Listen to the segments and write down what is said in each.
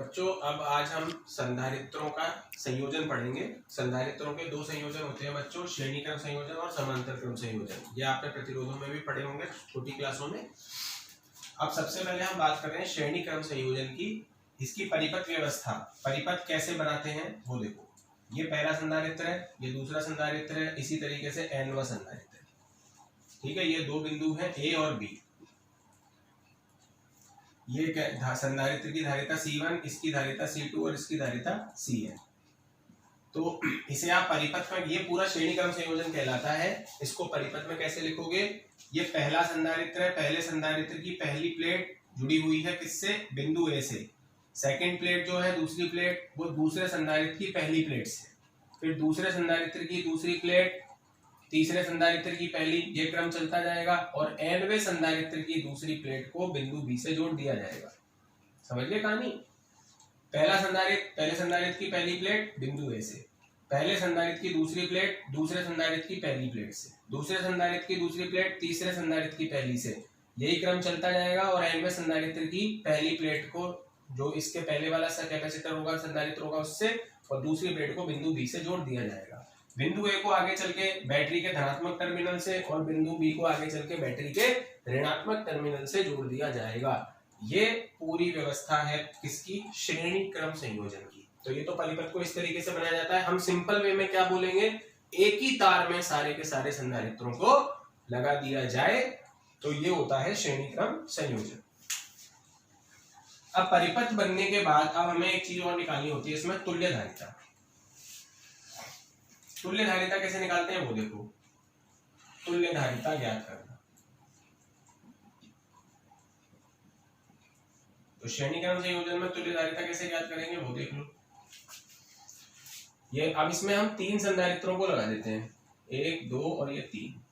बच्चों अब आज हम संधारित्रों का संयोजन पढ़ेंगे। संधारित्रों के दो संयोजन होते हैं बच्चों, श्रेणी क्रम संयोजन और समांतर क्रम संयोजन। ये आपने प्रतिरोधों में भी पढ़े होंगे छोटी क्लासों में। अब सबसे पहले हम बात कर रहे हैं श्रेणी क्रम संयोजन की। इसकी परिपथ व्यवस्था, परिपथ कैसे बनाते हैं वो देखो। ये पहला संधारित्र है, ये दूसरा संधारित्र है, इसी तरीके से nवां संधारित्र है। ठीक है, ये दो बिंदु हैं A और B। ये संधारित्र की धारिता C1, इसकी धारिता C2 और इसकी धारिता C है। तो इसे आप परिपथ में, ये पूरा श्रेणी क्रम संयोजन कहलाता है। इसको परिपथ में कैसे लिखोगे? ये पहला संधारित्र है, पहले संधारित्र की पहली प्लेट जुड़ी हुई है किससे? बिंदु A से। सेकंड प्लेट जो है, दूसरी प्लेट, वो दूसरे संधारित्र की पहली प्लेट से। फिर दूसरे संधारित्र की दूसरी प्लेट, तीसरे संधारित्र की पहली, ये क्रम चलता जाएगा और nवें संधारित्र की दूसरी प्लेट को बिंदु B से जोड़ दिया जाएगा। समझ गए कहानी? पहला संधारित्र, पहले संधारित्र की पहली प्लेट बिंदु A से, पहले संधारित्र की दूसरी प्लेट दूसरे संधारित्र की पहली प्लेट से, दूसरे संधारित्र की दूसरी प्लेट तीसरे संधारित्र की पहली से, यही क्रम चलता जाएगा और nवें संधारित्र की पहली प्लेट को, जो इसके पहले वाला कैपेसिटर होगा, संधारित्र होगा, उससे, और दूसरी प्लेट को बिंदु B से जोड़ दिया जाएगा। बिंदु A को आगे चल के बैटरी के धनात्मक टर्मिनल से और बिंदु B को आगे चल के बैटरी के ऋणात्मक टर्मिनल से जोड़ दिया जाएगा। ये पूरी व्यवस्था है किसकी? श्रेणी क्रम संयोजन की। तो ये तो परिपथ को इस तरीके से बनाया जाता है। हम सिंपल वे में क्या बोलेंगे? एक ही तार में सारे के सारे संधारित्रों को लगा दिया जाए, तो ये होता है श्रेणी क्रम संयोजन। अब परिपथ बनने के बाद अब हमें एक चीज और निकालनी होती है इसमें, तुल्य धारिता। तुल्य धारिता कैसे निकालते हैं वो देखो। तुल्य धारिता ज्ञात करना, तो श्रेणी क्रम संयोजन में तुल्य धारिता कैसे ज्ञात करेंगे वो देख लो। ये अब इसमें हम तीन संधारित्रों को लगा देते हैं, 1, 2 और ये 3।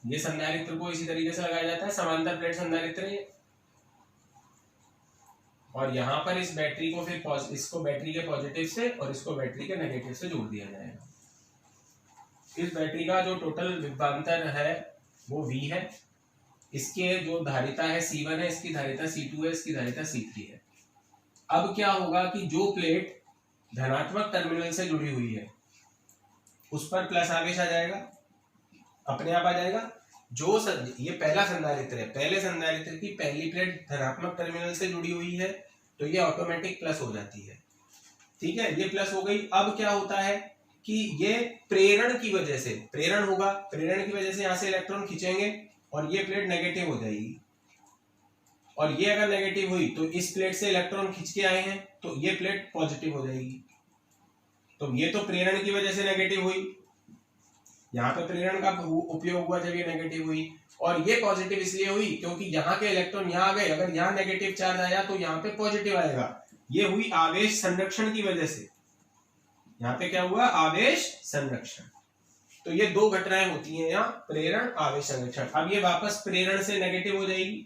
ये संधारित्र को इसी तरीके से लगाया जाता है, समांतर प्लेट संधारित्र है। और यहाँ पर इस बैटरी को फिर इसको बैटरी के पॉजिटिव से और इसको बैटरी के नेगेटिव से जोड़ दिया जाएगा। इस बैटरी का जो टोटल विभवांतर है वो V है। इसके जो धारिता है C1 है, इसकी धारिता C2 है, इसकी धारिता C3 है। अब क्या होगा कि जो प्लेट धनात्मक टर्मिनल से जुड़ी हुई है उस पर प्लस आवेश आ जाएगा, अपने आप आ जाएगा। जो ये पहला संधारित्र है, पहले संधारित्र की पहली प्लेट धनात्मक टर्मिनल से जुड़ी हुई है, तो ये ऑटोमेटिक प्लस हो जाती है। ठीक है, ये प्लस हो गई। अब क्या होता है कि ये प्रेरण की वजह से, प्रेरण होगा, प्रेरण की वजह से यहां से इलेक्ट्रॉन खींचेंगे और ये प्लेट नेगेटिव हो जाएगी। और ये अगर नेगेटिव हुई तो इस प्लेट से इलेक्ट्रॉन खींच के आए हैं तो ये प्लेट पॉजिटिव हो जाएगी। तो ये तो प्रेरण की वजह से नेगेटिव हुई, यहाँ पे प्रेरण का उपयोग हुआ जब ये नेगेटिव हुई। और ये पॉजिटिव इसलिए हुई क्योंकि यहाँ के इलेक्ट्रॉन यहाँ आ गए, अगर यहाँ नेगेटिव चार्ज आया तो यहाँ पे पॉजिटिव आएगा। ये हुई आवेश संरक्षण की वजह से। यहाँ पे क्या हुआ? आवेश संरक्षण। तो ये दो घटनाएं होती हैं यहाँ, प्रेरण, आवेश संरक्षण। अब ये वापस प्रेरण से नेगेटिव हो जाएगी,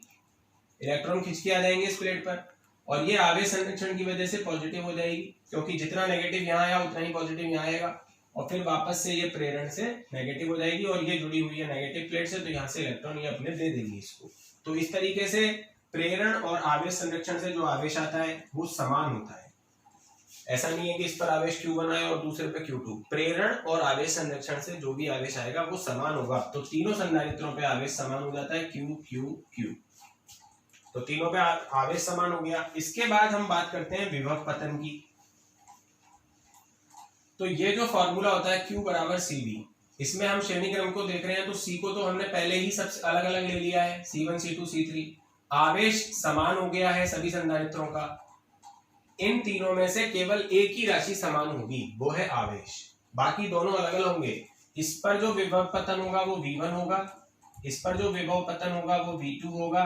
इलेक्ट्रॉन खींच के आ जाएंगे इस प्लेट पर, और ये आवेश संरक्षण की वजह से पॉजिटिव हो जाएगी क्योंकि जितना नेगेटिव यहाँ आया उतना ही पॉजिटिव यहाँ आएगा। और फिर वापस से ये प्रेरण से नेगेटिव हो जाएगी और ये जुड़ी हुई है नेगेटिव प्लेट से, तो यहाँ से इलेक्ट्रॉन ये अपने दे देंगे इसको। तो इस तरीके से प्रेरण और आवेश संरक्षण से जो आवेश आता है वो समान होता है। ऐसा नहीं है कि इस पर आवेश Q1 आए और दूसरे पे Q2। प्रेरण और आवेश संरक्षण से जो भी आवेश आएगा वो समान होगा। तो तीनों संधारित्रों पे आवेश समान हो जाता है, Q Q Q। तो तीनों पे आवेश समान हो गया। इसके बाद हम बात करते हैं विभव पतन की। तो ये जो फॉर्मूला होता है Q बराबर CV, इसमें हम श्रेणी क्रम को देख रहे हैं तो C को तो हमने पहले ही सबसे अलग अलग ले लिया है, C1 C2 C3। आवेश समान हो गया है सभी संधारित्रों का। इन तीनों में से केवल एक ही राशि समान होगी, वो है आवेश। बाकी दोनों अलग अलग होंगे। इस पर जो विभव पतन होगा वो V1 होगा, इस पर जो विभव पतन होगा वो V2 होगा,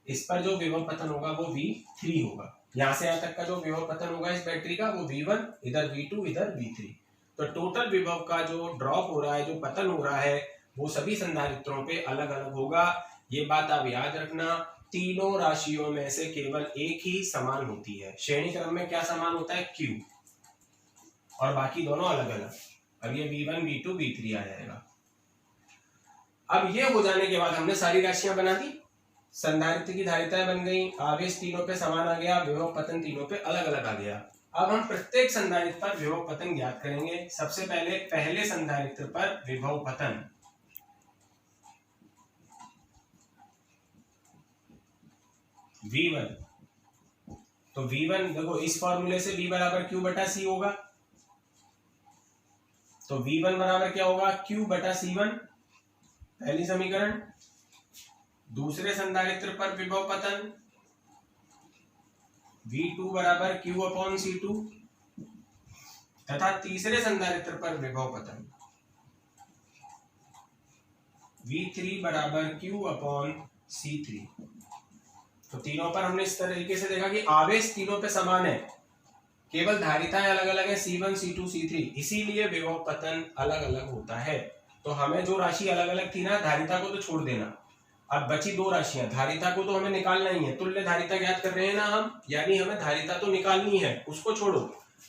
इस पर जो विभव पतन होगा वो V3 होगा। यहां से यहां तक का जो विभव पतन होगा इस बैटरी का वो V1, इधर V2, इधर V3। तो टोटल विभव का जो ड्रॉप हो रहा है, जो पतन हो रहा है, वो सभी संधारित्रों पे अलग अलग होगा। ये बात आप याद रखना। तीनों राशियों में से केवल एक ही समान होती है। श्रेणी क्रम में क्या समान होता है? Q, और बाकी दोनों अलग अलग। अब ये V1, V2, V3 आ जाएगा। अब ये हो जाने के बाद हमने सारी राशियां बना दी। संधारित्र की धारिताएं बन गई, आवेश तीनों पे समान आ गया, विभव पतन तीनों पे अलग अलग आ गया। अब हम प्रत्येक संधारित्र पर विभव पतन ज्ञात करेंगे। सबसे पहले संधारित्र पर विभव पतन V1, तो V1 देखो इस फॉर्मूले से V बराबर Q बटा C होगा, तो V1 बराबर क्या होगा, Q बटा C1, पहली समीकरण। दूसरे संधारित्र पर विभव पतन V2 बराबर Q अपॉन C2, तथा तीसरे संधारित्र पर विभव पतन V3 बराबर Q अपॉन C3। तो तीनों पर हमने इस तरीके से देखा कि आवेश तीनों पे समान है, केवल धारिताएं अलग अलग है, C1 C2 C3, इसीलिए विभव पतन अलग अलग होता है। तो हमें जो राशि अलग अलग थी ना, धारिता को तो छोड़ देना। अब बची दो राशियां, धारिता को तो हमें निकालना ही है, तुल्य धारिता ज्ञात कर रहे हैं ना हम, यानी हमें धारिता तो निकालनी है, उसको छोड़ो।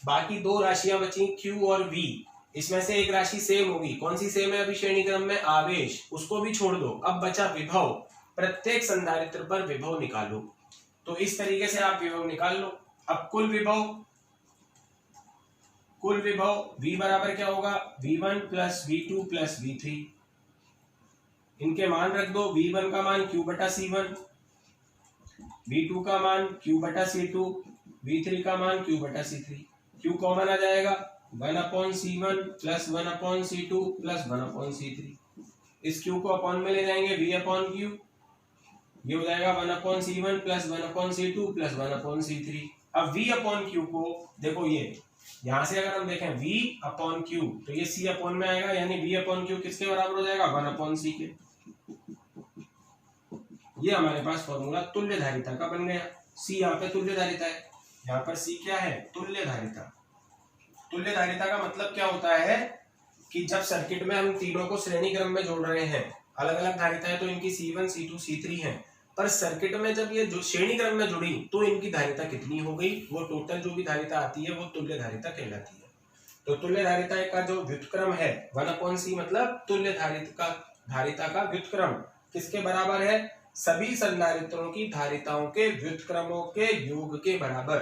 बाकी दो राशियां बची Q और V, इसमें से एक राशि सेम होगी, कौन सी सेम है अभी श्रेणी क्रम में, आवेश, उसको भी छोड़ दो। अब बचा विभव, प्रत्येक संधारित्र पर विभव निकालो। तो इस तरीके से आप विभव निकाल लो। अब कुल विभव V बराबर क्या होगा, V1 plus V2 plus V3, इनके मान रख दो। V1 का मान Q बटा C1, V2 का मान Q बटा C2, V3 का मान Q बटा C3। Q कॉमन आ जाएगा, 1/C1 plus 1/C2 plus 1/C3। इस Q को अपॉन में ले जाएंगे, V अपॉन Q, ये हो जाएगा 1/C1 plus 1/C2 plus 1/C3। अब V अपॉन Q को देखो, ये यहां से अगर हम देखें V अपॉन Q, तो ये C अपॉन में आएगा, यानी V अपॉन Q किसके बराबर हो जाएगा, 1/C के। ये हमारे पास फॉर्मूला तुल्य धारिता का बन गया। C यहाँ पे तुल्य धारिता है, यहाँ पर C क्या है, तुल्य धारिता। तुल्य धारिता का मतलब क्या होता है कि जब सर्किट में हम तीनों को श्रेणी क्रम में जोड़ रहे हैं, अलग अलग धारिताएं तो इनकी C1 C2 C3 हैं, पर सर्किट में जब ये जो श्रेणी क्रम में जुड़ी तो इनकी धारिता कितनी हो गई, वो टोटल जो भी धारिता आती है वो तुल्य धारिता कहलाती है। तो तुल्य धारिता का जो व्युत्क्रम है 1/C, मतलब तुल्य धारिता का व्युत्क्रम किसके बराबर है, सभी संधारित्रों की धारिताओं के व्युत्क्रमों के योग के बराबर।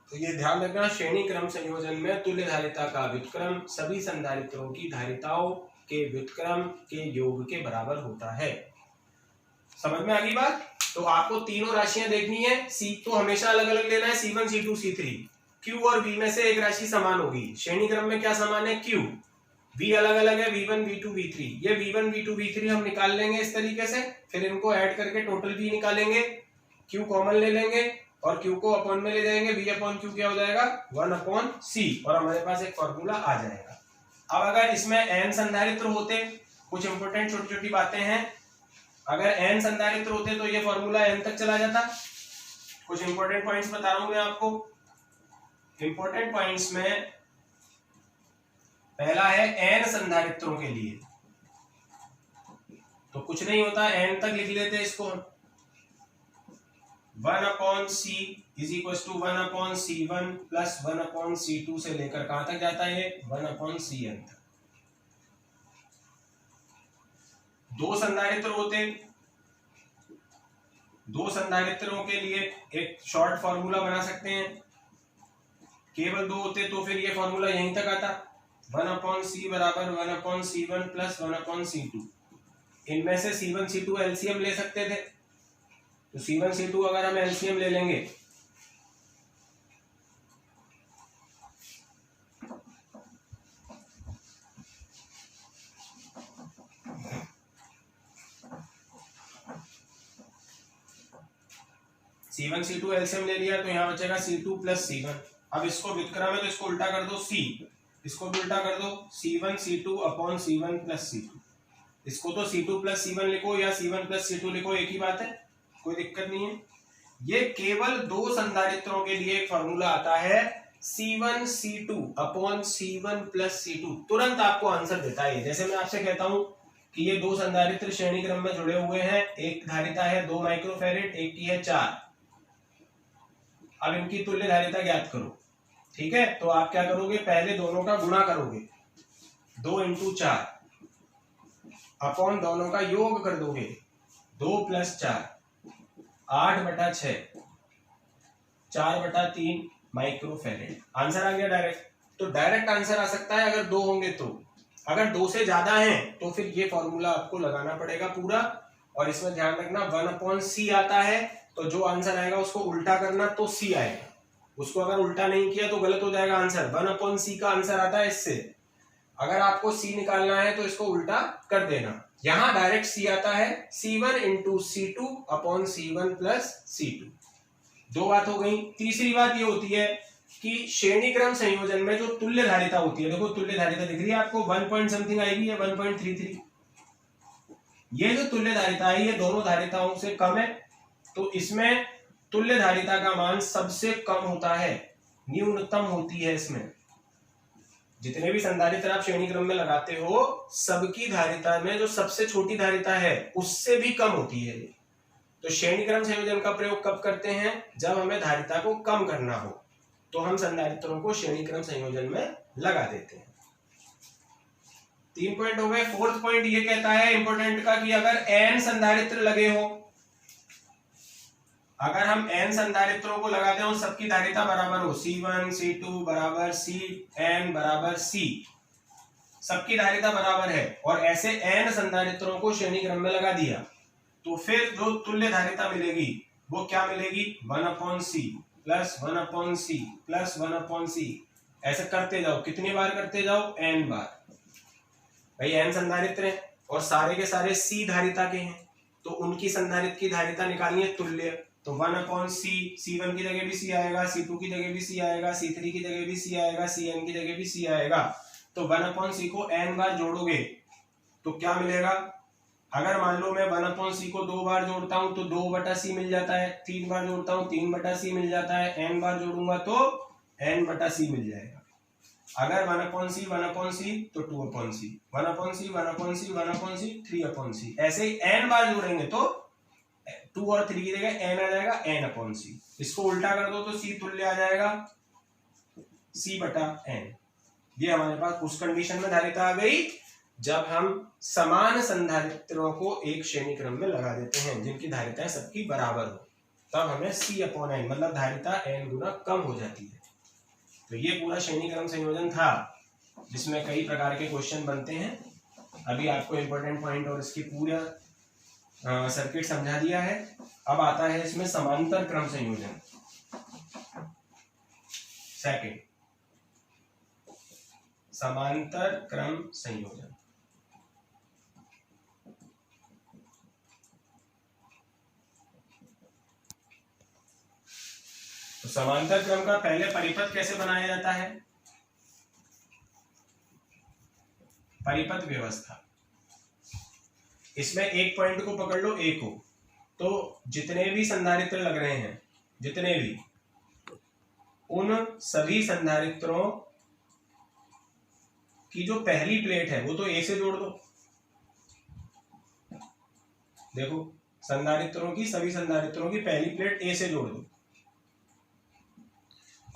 तो ये ध्यान रखना, श्रेणी क्रम संयोजन में तुल्य धारिता का व्युत्क्रम सभी संधारित्रों की धारिताओं के व्युत्क्रम के योग के बराबर होता है। समझ में आ गई बात। तो आपको तीनों राशियां देखनी है, C तो हमेशा अलग अलग लेना है, C1 C2 C3। Q और V में से एक राशि समान होगी, श्रेणी क्रम में क्या समान है, Q। V अलग अलग है, V1 V2 V3, ये V1 V2 V3 हम निकाल लेंगे इस तरीके से, फिर इनको ऐड करके टोटल V निकालेंगे, Q कॉमन ले लेंगे और Q को अपॉन में ले जाएंगे, V अपॉन Q क्या हो जाएगा, 1/C, और हमारे पास एक फॉर्मूला आ जाएगा। अब अगर इसमें n संधारित्र होते, कुछ इंपोर्टेंट छोटी छोटी बातें हैं, अगर n संधारित्र होते तो ये फॉर्मूला n तक चला जाता। कुछ इंपोर्टेंट पॉइंट्स बता रहा हूं मैं आपको। इंपोर्टेंट पॉइंट्स में पहला है n संधारित्रों के लिए, तो कुछ नहीं होता, n तक लिख लेते हैं इसको। 1/C is equal to 1/C1 plus 1/C2 से लेकर कहां तक जाता है, 1/Cn तक। दो संधारित्र होते, दो संधारित्रों के लिए एक शॉर्ट फॉर्मूला बना सकते हैं, केवल दो होते तो फिर ये फॉर्मूला यहीं तक आता, 1/C बराबर 1/C1 प्लस 1/C2। इनमें से C1 C2 एलसीएम ले सकते थे, तो C1 C2 अगर हम एलसीएम ले लेंगे C1 C2 एलसीएम ले लिया, तो यहाँ बचेगा C2 प्लस C1। अब इसको व्युत्क्रम है तो इसको उल्टा कर दो, C, इसको भी उल्टा कर दो, C1 C2 upon C1 plus C2। इसको तो C2 प्लस C1 लिखो या C1 प्लस C2 लिखो, एक ही बात है, कोई दिक्कत नहीं है। ये केवल दो संधारित्रों के लिए एक फॉर्मूला आता है, C1 C2 upon C1 plus C2, तुरंत आपको आंसर देता है। जैसे मैं आपसे कहता हूं कि ये दो संधारित्र श्रेणी क्रम में जुड़े हुए हैं, एक धारिता है 2 माइक्रोफैरेड, एक की है 4। अब इनकी तुल्य धारिता ज्ञात करो, ठीक है। तो आप क्या करोगे, पहले दोनों का गुणा करोगे, 2 × 4 अपॉन दोनों का योग कर दोगे, 2 + 4 8/6 4/3 माइक्रोफेरेड। आंसर आ गया डायरेक्ट। तो डायरेक्ट आंसर आ सकता है अगर 2 होंगे तो। अगर 2 से ज्यादा हैं तो फिर ये फॉर्मूला आपको लगाना पड़ेगा पूरा। और इसमें ध्यान रखना 1/c आता है, तो जो आंसर आएगा उसको उल्टा करना तो c आएगा। उसको अगर उल्टा नहीं किया तो गलत हो जाएगा आंसर। 1/c का आंसर आता है इससे। अगर आपको c निकालना है तो इसको उल्टा कर देना। यहां डायरेक्ट c आता है c1 × c2/c1 + c2। दो बात हो गई। तीसरी बात ये होती है कि श्रेणी क्रम संयोजन में जो तुल्य धारिता होती है, देखो तुल्य धारिता दिख रही है आपको 1 पॉइंट समथिंग आएगी या 1.33। ये जो तुल्य धारिता है ये दोनों धारिताओं से कम है, तो इसमें तुल्य धारिता का मान सबसे कम होता है, न्यूनतम होती है। इसमें जितने भी संधारित्र आप श्रेणी क्रम में लगाते हो सबकी धारिता में जो सबसे छोटी धारिता है उससे भी कम होती है। तो श्रेणी क्रम संयोजन का प्रयोग कब करते हैं? जब हमें धारिता को कम करना हो तो हम संधारित्रों को श्रेणी क्रम संयोजन में लगा देते हैं। 3 पॉइंट हो गए। 4th पॉइंट ये कहता है इंपोर्टेंट का कि अगर n संधारित्र लगे हो, अगर हम n संधारित्रों को लगाते हो सबकी धारिता बराबर हो, C1 C2 = Cn = C, सबकी धारिता बराबर है और ऐसे n संधारित्रों को श्रेणी क्रम में लगा दिया, तो फिर जो तुल्य धारिता मिलेगी वो क्या मिलेगी? 1/c + 1/c + 1/c। ऐसे करते जाओ। कितनी बार करते जाओ? n बार। भाई n संधारित्र है और सारे के सारे c धारिता के हैं, तो उनकी संधारित्र की धारिता निकालनी है तुल्य। तो 1/c, C1 की जगह भी c आएगा, C2 की जगह भी c आएगा, C3 की जगह भी c आएगा, Cn की जगह भी c आएगा। तो 1/c को n बार जोड़ोगे तो क्या मिलेगा? अगर मान लो मैं 1/c को 2 बार जोड़ता हूं तो 2/c मिल जाता है, 3 बार जोड़ता हूं 3/c मिल जाता है, n बार जोड़ूंगा तो n/c मिल जाएगा। अगर 1/c 1/c तो 2/c, 1/c 1/c 1/c 3/c। ऐसे ही n बार जोड़ेंगे तो 2 और 3 की जगह n आ जाएगा, n/c। इसको उल्टा कर दो तो c तुल्य आ जाएगा c/n। ये हमारे पास उस कंडीशन में धारिता आ गई जब हम समान संधारित्रों को एक श्रेणी क्रम में लगा देते हैं जिनकी धारिताएं सबकी बराबर हो, तब हमें c/n मतलब धारिता n गुना कम हो जाती है। तो ये पूरा श्रेणी क्रम संयोजन था जिसमें कई प्रकार के क्वेश्चन बनते हैं। अभी आपको इंपॉर्टेंट पॉइंट और इसकी पूरा सर्किट समझा दिया है। अब आता है इसमें समांतर क्रम संयोजन। सेकंड, समांतर क्रम संयोजन। तो समांतर क्रम का पहले परिपथ कैसे बनाया जाता है? परिपथ व्यवस्था। इसमें एक पॉइंट को पकड़ लो, A को, तो जितने भी संधारित्र लग रहे हैं, जितने भी, उन सभी संधारित्रों की जो पहली प्लेट है वो तो A से जोड़ दो। देखो संधारित्रों की, सभी संधारित्रों की पहली प्लेट A से जोड़ दो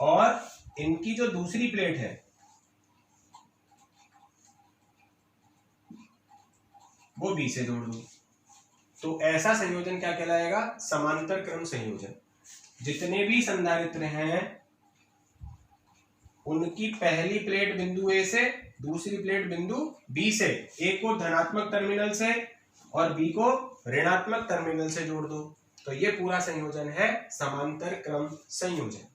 और इनकी जो दूसरी प्लेट है वो B से जोड़ दो। तो ऐसा संयोजन क्या कहलाएगा? समांतर क्रम संयोजन। जितने भी संधारित्र हैं उनकी पहली प्लेट बिंदु A से, दूसरी प्लेट बिंदु B से, A को धनात्मक टर्मिनल से और B को ऋणात्मक टर्मिनल से जोड़ दो। तो ये पूरा संयोजन है समांतर क्रम संयोजन।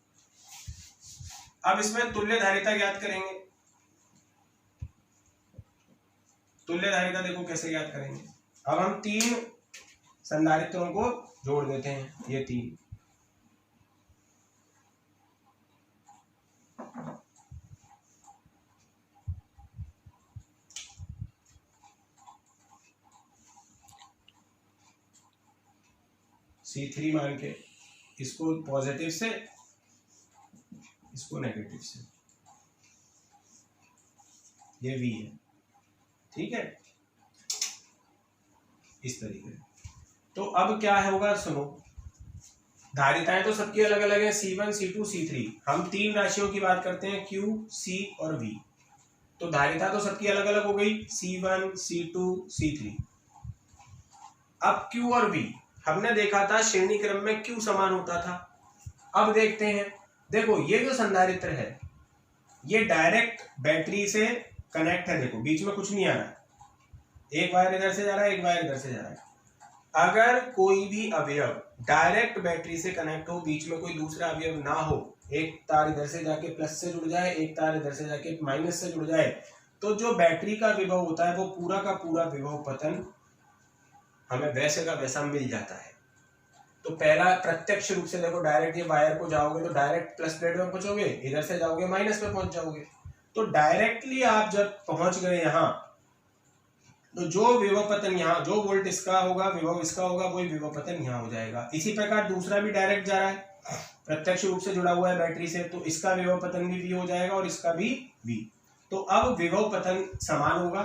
अब इसमें तुल्य धारिता ज्ञात करेंगे। तुल्य धारिता देखो कैसे ज्ञात करेंगे। अब हम 3 संधारित्रों को जोड़ देते हैं, ये 3। C3 मान के इसको पॉजिटिव से, इसको नेगेटिव से, ये V है, ठीक है, इस तरीके। तो अब क्या होगा, सुनो, धारिताएं तो सबकी अलग अलग है, C1 C2 C3। हम 3 राशियों की बात करते हैं, Q, C और V। तो धारिता तो सबकी अलग अलग हो गई, C1 C2 C3। अब Q और V हमने देखा था श्रेणी क्रम में Q समान होता था। अब देखते हैं, देखो ये जो संधारित्र है ये डायरेक्ट बैटरी से कनेक्ट है। देखो बीच में कुछ नहीं आ रहा है, एक वायर इधर से जा रहा है, एक वायर इधर से जा रहा है। अगर कोई भी अवयव डायरेक्ट बैटरी से कनेक्ट हो, बीच में कोई दूसरा अवयव ना हो, एक तार इधर से जाके प्लस से जुड़ जाए, एक तार इधर से जाके माइनस से जुड़ जाए, तो जो बैटरी का विभव होता है वो पूरा का पूरा विभव पतन हमें वैसे का वैसा मिल जाता है। तो पहला प्रत्यक्ष रूप से देखो, डायरेक्ट ये वायर को जाओगे तो डायरेक्ट प्लस प्लेट में पहुंचोगे, इधर से जाओगे माइनस में पहुंच जाओगे। तो डायरेक्टली आप जब पहुंच गए यहाँ, तो जो विभव पतन यहाँ, जो वोल्ट इसका होगा, विभव इसका होगा, वही विभव पतन यहाँ हो जाएगा। इसी प्रकार दूसरा भी डायरेक्ट जा रहा है, प्रत्यक्ष रूप से जुड़ा हुआ है बैटरी से, तो इसका विभव पतन भी V हो जाएगा और इसका भी V। तो अब विभव पतन समान होगा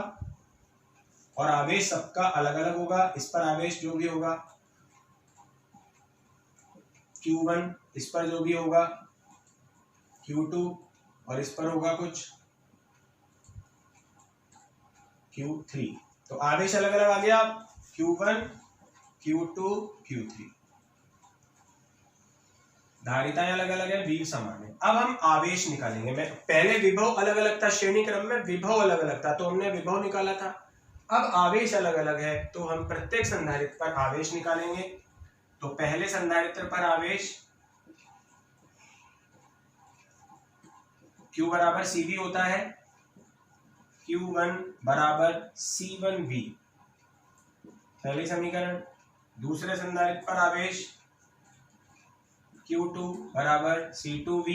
और आवेश सबका अलग अलग होगा। इस पर आवेश जो भी होगा Q1, इस पर जो भी होगा Q2 और इस पर होगा कुछ Q3। तो आवेश अलग अलग आ गया, Q1, Q2, Q3। धारिताएं अलग अलग है, V समान है। अब हम आवेश निकालेंगे। मैं पहले विभव अलग अलग था, श्रेणी क्रम में विभव अलग अलग था, तो हमने विभव निकाला था। अब आवेश अलग अलग है, तो हम प्रत्येक संधारित्र पर आवेश निकालेंगे। तो पहले संधारित्र पर आवेश Q बराबर CV होता है, Q1 बराबर C1V, पहली समीकरण। दूसरे संधारित्र पर आवेश Q2 बराबर C2V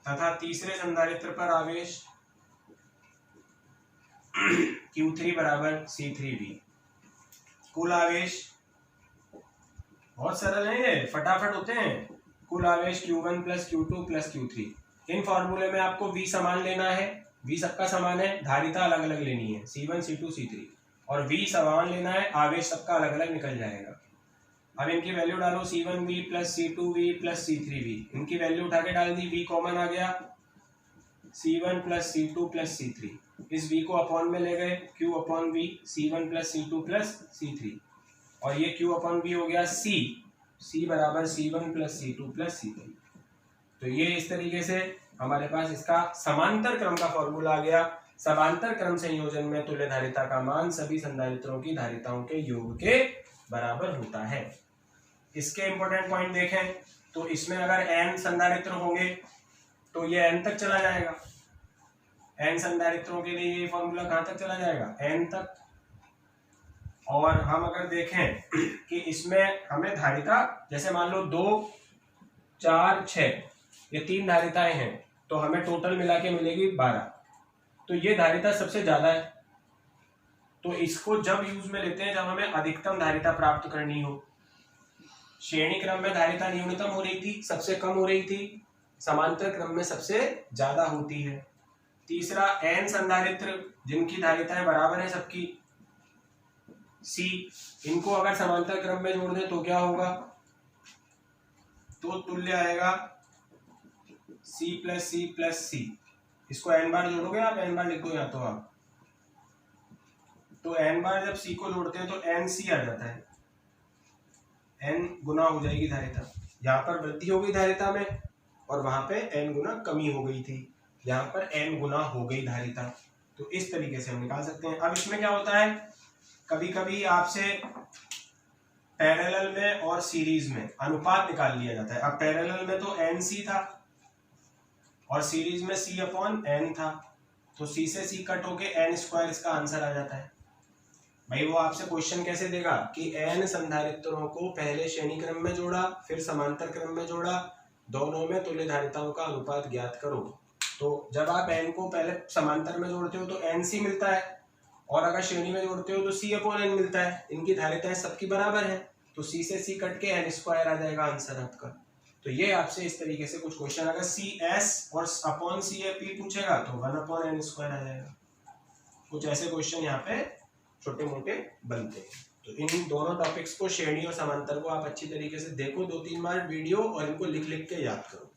तथा तीसरे संधारित्र पर आवेश Q3 बराबर C3V। कुल आवेश बहुत सरल है, ये फटाफट होते हैं। कुल आवेश Q1 plus Q2 plus Q3। इन फॉर्मूले में आपको V समान लेना है, V सबका समान है, धारिता अलग अलग लेनी है, C1 C2 C3, और V समान लेना है, आवेश सबका अलग अलग निकल जाएगा। अब इनकी वैल्यू डालो, C1V plus C2V plus C3V, इनकी वैल्यू उठा के डाल दी, V कॉमन आ गया, C1 plus C2 plus C3। इस V को अपॉन में ले गए, Q upon V, C1 plus C2 plus C3, और ये Q अपॉन V हो गया C बराबर C1 plus C2 plus C3। तो ये इस तरीके से हमारे पास इसका समांतर क्रम का फॉर्मूला आ गया। समांतर क्रम संयोजन में तुल्य धारिता का मान सभी संधारित्रों की धारिताओं के योग के बराबर होता है। इसके इंपॉर्टेंट पॉइंट देखें तो इसमें अगर n संधारित्र होंगे तो ये n तक चला जाएगा। n संधारित्रों के लिए ये फॉर्मूला कहां तक चला जाएगा, n तक। और हम अगर देखें कि इसमें हमें धारिता, जैसे मान लो 2, 4, 6 ये 3 धारिताएं हैं, तो हमें टोटल मिला के मिलेगी 12। तो ये धारिता सबसे ज्यादा है, तो इसको जब यूज में लेते हैं जब हमें अधिकतम धारिता प्राप्त करनी हो। श्रेणी क्रम में धारिता न्यूनतम हो रही थी, सबसे कम हो रही थी, समांतर क्रम में सबसे ज्यादा होती है। तीसरा, n संधारित्र जिनकी धारिताएं बराबर है सबकी, C, इनको अगर समांतर क्रम में जोड़ दें तो क्या होगा, तो तुल्य आएगा C plus C plus C। इसको n बार जोड़ोगे आप, n बार लिख दो या तो आप, तो n बार जब C को जोड़ते हैं तो NC आ जाता है, n गुना हो जाएगी धारिता। यहाँ पर वृद्धि हो गई धारिता में और वहां पे n गुना कमी हो गई थी, यहाँ पर n गुना हो गई धारिता। तो इस तरीके से हम निकाल सकते हैं। अब इसमें क्या होता है, कभी कभी आपसे पैरेलल में और सीरीज में अनुपात निकाल लिया जाता है। अब पैरेलल में तो NC था और सीरीज में C अपॉन N था, तो C से C कट होके N स्क्वायर इसका आंसर आ जाता है। भाई वो आपसे क्वेश्चन कैसे देगा कि n संधारित्रों को पहले श्रेणी क्रम में जोड़ा, फिर समांतर क्रम में जोड़ा, दोनों में तुल्य धारिताओं का अनुपात ज्ञात करो। तो जब आप n को पहले समांतर में जोड़ते हो तो NC मिलता है, और अगर श्रेणी में जोड़ते हो तो C अपॉन N मिलता है। इनकी धारिताएं सबकी बराबर है, तो C से C कट के N स्क्वायर आ जाएगा आंसर आपका। तो ये आपसे इस तरीके से कुछ क्वेश्चन, अगर CS और अपॉन CAP पूछेगा तो 1 अपॉन N स्क्वायर आ जाएगा। कुछ ऐसे क्वेश्चन यहाँ पे छोटे मोटे बनते हैं। तो इन दोनों टॉपिक्स को, श्रेणी और समांतर को, आप अच्छी तरीके से देखो 2-3 बार वीडियो और इनको लिख लिख के याद करो।